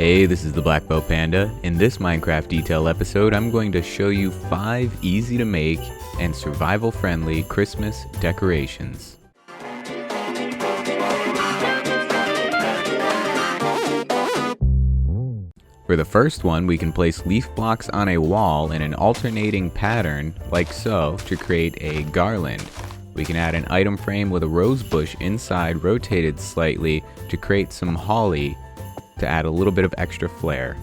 Hey, this is the Black Belt Panda. In this Minecraft detail episode, I'm going to show you 5 easy to make and survival friendly Christmas decorations. For the first one, we can place leaf blocks on a wall in an alternating pattern like so to create a garland. We can add an item frame with a rose bush inside rotated slightly to create some holly to add a little bit of extra flair.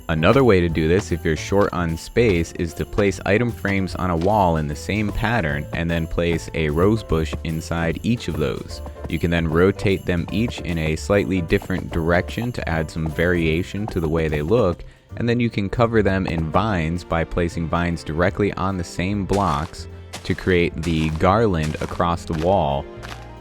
Another way to do this if you're short on space is to place item frames on a wall in the same pattern and then place a rose bush inside each of those. You can then rotate them each in a slightly different direction to add some variation to the way they look, and then you can cover them in vines by placing vines directly on the same blocks to create the garland across the wall.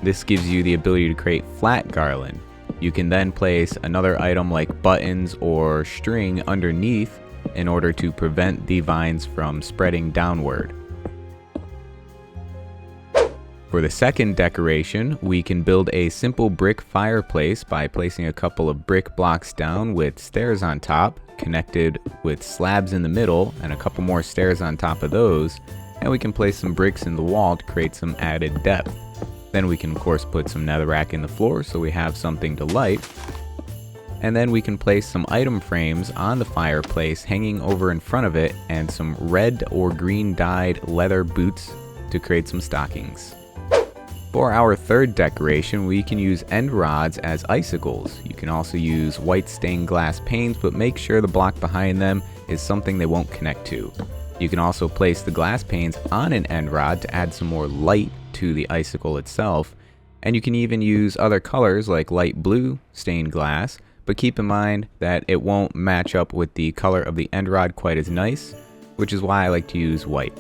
This gives you the ability to create flat garland. You can then place another item like buttons or string underneath in order to prevent the vines from spreading downward. For the second decoration, we can build a simple brick fireplace by placing a couple of brick blocks down with stairs on top, connected with slabs in the middle, and a couple more stairs on top of those, and we can place some bricks in the wall to create some added depth. Then we can of course put some netherrack in the floor so we have something to light. And then we can place some item frames on the fireplace hanging over in front of it and some red or green dyed leather boots to create some stockings. For our third decoration, we can use end rods as icicles. You can also use white stained glass panes, but make sure the block behind them is something they won't connect to. You can also place the glass panes on an end rod to add some more light to the icicle itself, and you can even use other colors like light blue stained glass, but keep in mind that it won't match up with the color of the end rod quite as nice, which is why I like to use white.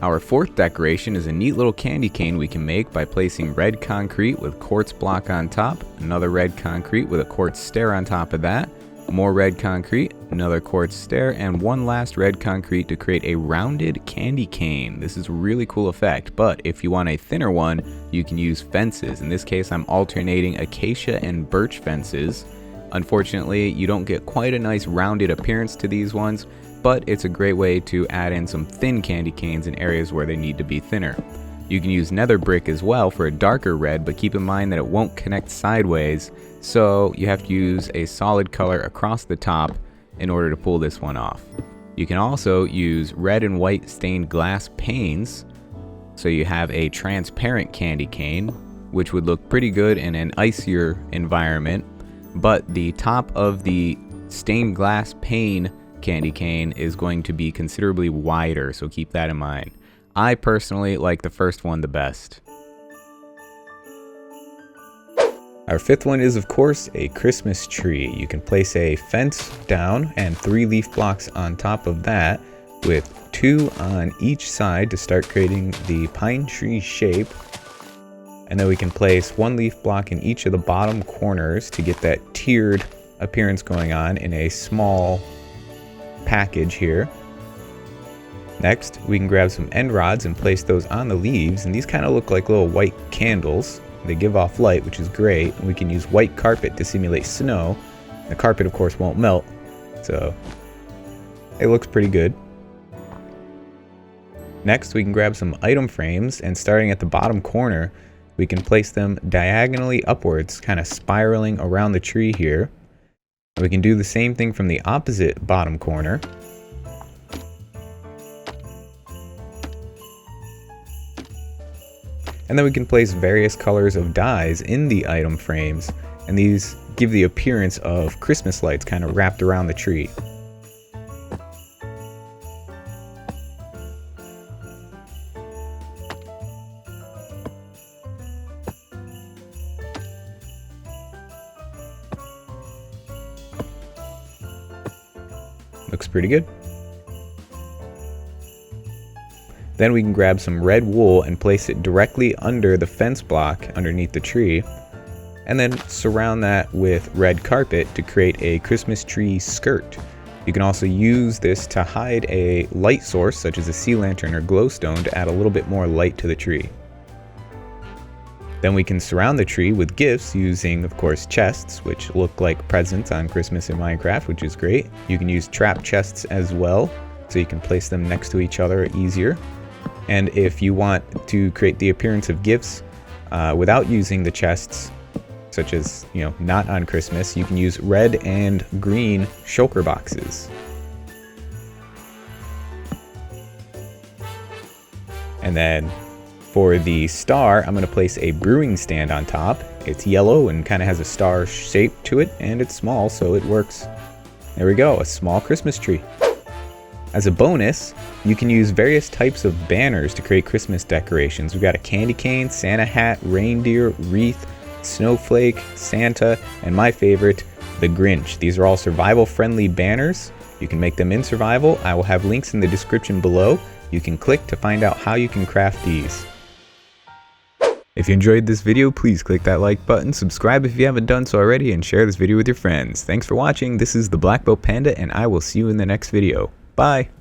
Our fourth decoration is a neat little candy cane we can make by placing red concrete with quartz block on top, another red concrete with a quartz stair on top of that, more red concrete, another quartz stair, and one last red concrete to create a rounded candy cane. This is a really cool effect, but if you want a thinner one, you can use fences. In this case, I'm alternating acacia and birch fences. Unfortunately, you don't get quite a nice rounded appearance to these ones, but it's a great way to add in some thin candy canes in areas where they need to be thinner. You can use nether brick as well for a darker red, but keep in mind that it won't connect sideways, so you have to use a solid color across the top in order to pull this one off. You can also use red and white stained glass panes, so you have a transparent candy cane, which would look pretty good in an icier environment, but the top of the stained glass pane candy cane is going to be considerably wider, so keep that in mind. I personally like the first one the best. Our fifth one is of course a Christmas tree. You can place a fence down and 3 leaf blocks on top of that with 2 on each side to start creating the pine tree shape. And then we can place 1 leaf block in each of the bottom corners to get that tiered appearance going on in a small package here. Next, we can grab some end rods and place those on the leaves, and these kind of look like little white candles. They give off light, which is great, and we can use white carpet to simulate snow. The carpet, of course, won't melt, so it looks pretty good. Next, we can grab some item frames, and starting at the bottom corner, we can place them diagonally upwards, kind of spiraling around the tree here. And we can do the same thing from the opposite bottom corner. And then we can place various colors of dyes in the item frames, and these give the appearance of Christmas lights kind of wrapped around the tree. Looks pretty good. Then we can grab some red wool and place it directly under the fence block underneath the tree, and then surround that with red carpet to create a Christmas tree skirt. You can also use this to hide a light source such as a sea lantern or glowstone to add a little bit more light to the tree. Then we can surround the tree with gifts using, of course, chests, which look like presents on Christmas in Minecraft, which is great. You can use trap chests as well, so you can place them next to each other easier. And if you want to create the appearance of gifts without using the chests, such as, not on Christmas, you can use red and green shulker boxes. And then for the star, I'm going to place a brewing stand on top. It's yellow and kind of has a star shape to it, and it's small, so it works. There we go, a small Christmas tree. As a bonus, you can use various types of banners to create Christmas decorations. We've got a candy cane, Santa hat, reindeer, wreath, snowflake, Santa, and my favorite, the Grinch. These are all survival-friendly banners. You can make them in survival. I will have links in the description below. You can click to find out how you can craft these. If you enjoyed this video, please click that like button, subscribe if you haven't done so already, and share this video with your friends. Thanks for watching. This is the Black Belt Panda, and I will see you in the next video. Bye!